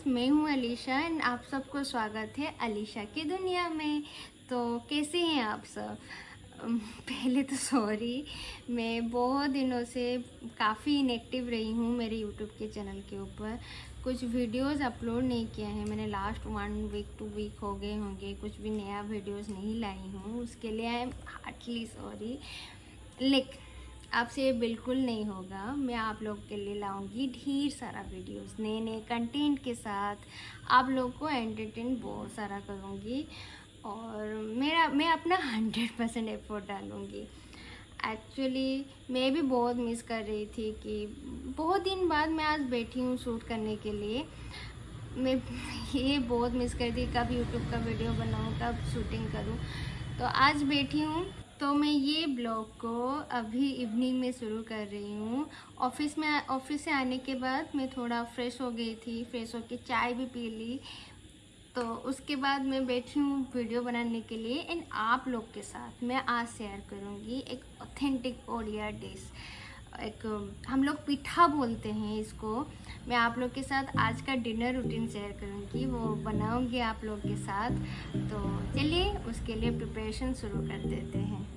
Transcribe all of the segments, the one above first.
मैं हूँ अलीशा एंड आप सबको स्वागत है अलीशा की दुनिया में। तो कैसे हैं आप सब? पहले तो सॉरी, मैं बहुत दिनों से काफ़ी इनएक्टिव रही हूँ मेरे यूट्यूब के चैनल के ऊपर। कुछ वीडियोस अपलोड नहीं किया है मैंने, लास्ट 1 वीक 2 वीक हो गए होंगे, कुछ भी नया वीडियोस नहीं लाई हूँ, उसके लिए आई एम हार्टली सॉरी। लेकिन आपसे ये बिल्कुल नहीं होगा, मैं आप लोग के लिए लाऊंगी ढेर सारा वीडियोस नए नए कंटेंट के साथ, आप लोग को एंटरटेन बहुत सारा करूँगी और मैं अपना 100% एफर्ट डालूँगी। एक्चुअली मैं भी बहुत मिस कर रही थी कि बहुत दिन बाद मैं आज बैठी हूँ शूट करने के लिए। मैं ये बहुत मिस कर रही थी कब यूट्यूब का वीडियो बनाऊँ, कब शूटिंग करूँ। तो आज बैठी हूँ, तो मैं ये ब्लॉग को अभी इवनिंग में शुरू कर रही हूँ। ऑफिस से आने के बाद मैं थोड़ा फ्रेश हो गई थी, फ्रेश होके चाय भी पी ली। तो उसके बाद मैं बैठी हूँ वीडियो बनाने के लिए एंड आप लोग के साथ मैं आज शेयर करूँगी एक ऑथेंटिक ओडिया डिश। एक हम लोग पिठा बोलते हैं इसको। मैं आप लोग के साथ आज का डिनर रूटीन शेयर करूँगी, वो बनाऊँगी आप लोग के साथ। तो चलिए उसके लिए प्रिपरेशन शुरू कर देते हैं।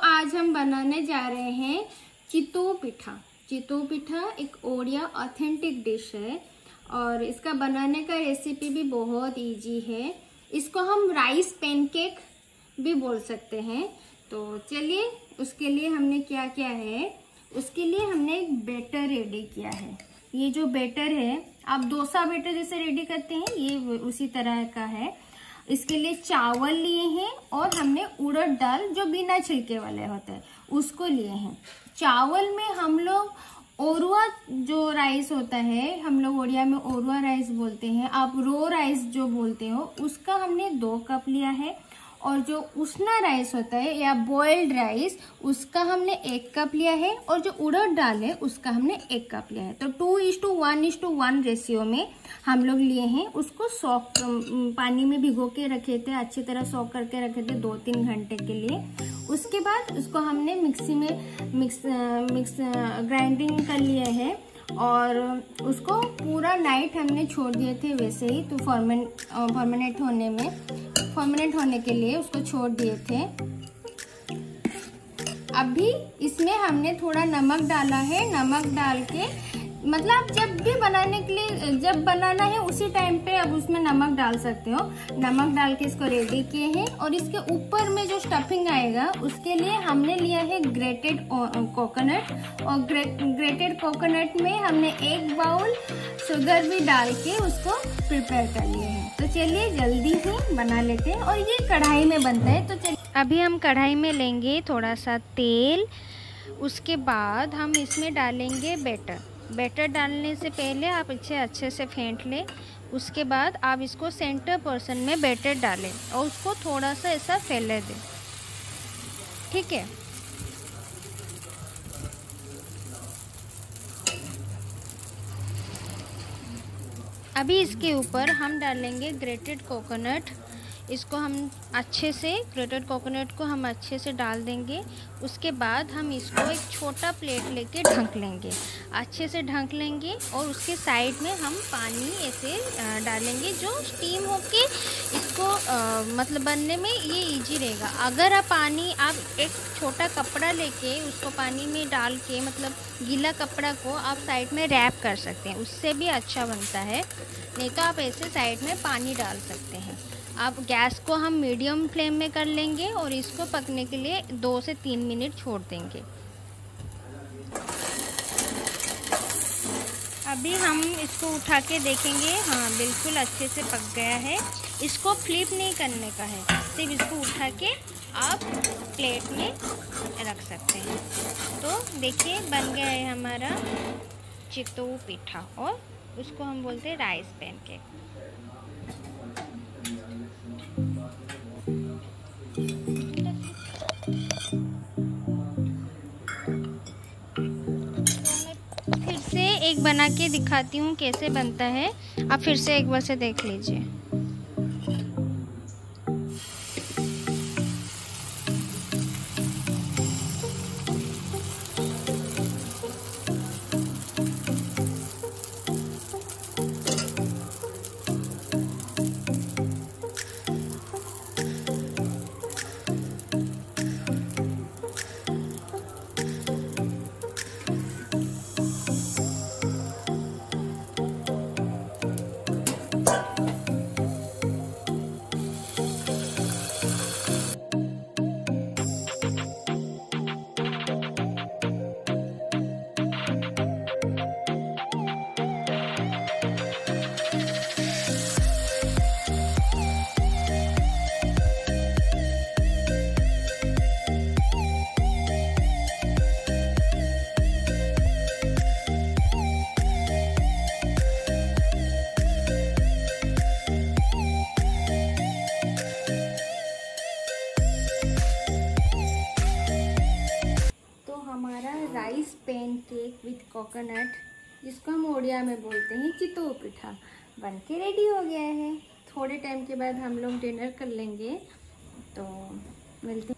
आज हम बनाने जा रहे हैं चितू पिठा। चितू पिठा एक ओडिया ऑथेंटिक डिश है और इसका बनाने का रेसिपी भी बहुत इजी है। इसको हम राइस पैनकेक भी बोल सकते हैं। तो चलिए उसके लिए हमने क्या किया है, उसके लिए हमने एक बैटर रेडी किया है। ये जो बैटर है आप डोसा बैटर जैसे रेडी करते हैं, ये उसी तरह का है। इसके लिए चावल लिए हैं और हमने उड़द दाल जो बिना छिलके वाले होते हैं उसको लिए हैं। चावल में हम लोग ओरुआ जो राइस होता है, हम लोग उड़िया में ओरुआ राइस बोलते हैं, आप रो राइस जो बोलते हो, उसका हमने 2 कप लिया है। और जो उसना राइस होता है या बॉइल्ड राइस, उसका हमने 1 कप लिया है। और जो उड़द दाल है उसका हमने 1 कप लिया है। तो 2:1:1 रेशियो में हम लोग लिए हैं। उसको सॉक पानी में भिगो के रखे थे, अच्छी तरह सॉक करके रखे थे 2-3 घंटे के लिए। उसके बाद उसको हमने मिक्सी में ग्राइंडिंग कर लिया है और उसको पूरा नाइट हमने छोड़ दिए थे वैसे ही। तो फॉर्मेट होने के लिए उसको छोड़ दिए थे। अभी इसमें हमने थोड़ा नमक डाला है। नमक डाल के मतलब जब बनाना है उसी टाइम पे अब उसमें नमक डाल सकते हो। नमक डाल के इसको रेडी किए हैं। और इसके ऊपर में जो स्टफिंग आएगा उसके लिए हमने लिया है ग्रेटेड कोकोनट। और ग्रेटेड कोकोनट में हमने 1 बाउल शुगर भी डाल के उसको प्रिपेयर कर लिए हैं। तो चलिए जल्दी ही बना लेते हैं। और ये कढ़ाई में बनता है। तो चलिए अभी हम कढ़ाई में लेंगे थोड़ा सा तेल। उसके बाद हम इसमें डालेंगे बैटर। बैटर डालने से पहले आप इसे अच्छे से फेंट लें। उसके बाद आप इसको सेंटर पोर्शन में बैटर डालें और उसको थोड़ा सा ऐसा फैले दें, ठीक है। अभी इसके ऊपर हम डालेंगे ग्रेटेड कोकोनट। इसको हम अच्छे से ग्रेटेड कोकोनट को हम अच्छे से डाल देंगे। उसके बाद हम इसको एक छोटा प्लेट लेके ढक लेंगे, अच्छे से ढक लेंगे और उसके साइड में हम पानी ऐसे डालेंगे जो स्टीम होके इसको मतलब बनने में ये इजी रहेगा। अगर आप एक छोटा कपड़ा लेके उसको पानी में डाल के मतलब गीला कपड़ा को आप साइड में रैप कर सकते हैं, उससे भी अच्छा बनता है। नहीं तो आप ऐसे साइड में पानी डाल सकते हैं। अब गैस को हम मीडियम फ्लेम में कर लेंगे और इसको पकने के लिए 2 से 3 मिनट छोड़ देंगे। अभी हम इसको उठा के देखेंगे, हाँ बिल्कुल अच्छे से पक गया है। इसको फ्लिप नहीं करने का है, सिर्फ इसको उठा के आप प्लेट में रख सकते हैं। तो देखिए बन गया है हमारा चितऊ पिठा, और उसको हम बोलते हैं राइस पैनकेक। फिर से एक बना के दिखाती हूँ कैसे बनता है, आप फिर से एक बार से देख लीजिए। राइस पैनकेक विथ कोकोनट, जिसको हम ओडिया में बोलते हैं चितऊ पिठा, बन के रेडी हो गया है। थोड़े टाइम के बाद हम लोग डिनर कर लेंगे, तो मिलते।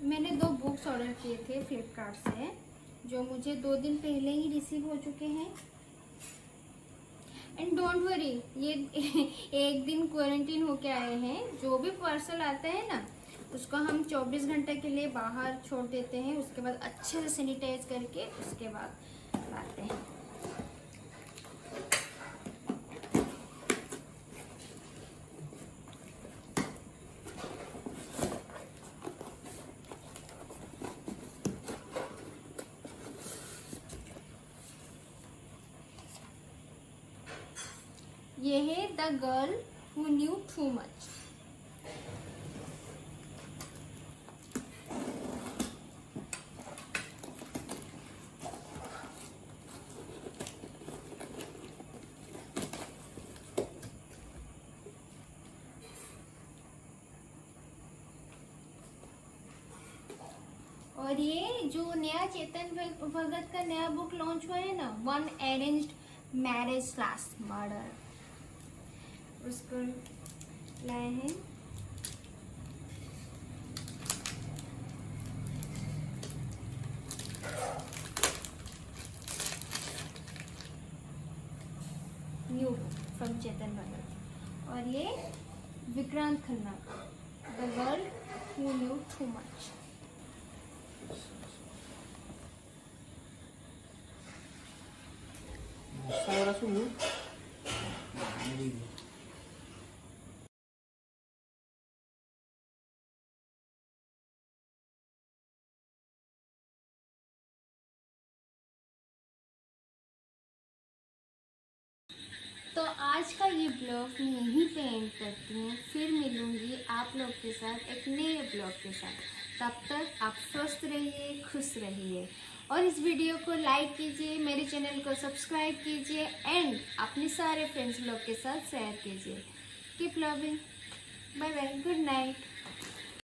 मैंने 2 बुक्स ऑर्डर किए थे फ्लिपकार्ट से, जो मुझे 2 दिन पहले ही रिसीव हो चुके हैं। एंड डोंट वरी, ये एक दिन क्वारंटीन होके आए हैं। जो भी पार्सल आता है ना, उसको हम 24 घंटे के लिए बाहर छोड़ देते हैं, उसके बाद अच्छे से सैनिटाइज करके उसके बाद लाते हैं। ये है the girl who knew too much. और ये जो नया चेतन भगत का नया बुक लॉन्च हुआ है ना, one arranged marriage slash murder, उसको लाए हैं। New from Chetan Bhagat. और ये विक्रांत खन्ना का the girl who new too much. तो आज का ये ब्लॉग मैं यहीं पे एंड करती हूँ। फिर मिलूँगी आप लोग के साथ एक नए ब्लॉग के साथ। तब तक आप स्वस्थ रहिए, खुश रहिए और इस वीडियो को लाइक कीजिए, मेरे चैनल को सब्सक्राइब कीजिए एंड अपने सारे फ्रेंड्स लोग के साथ शेयर कीजिए। Keep loving, bye bye, good night.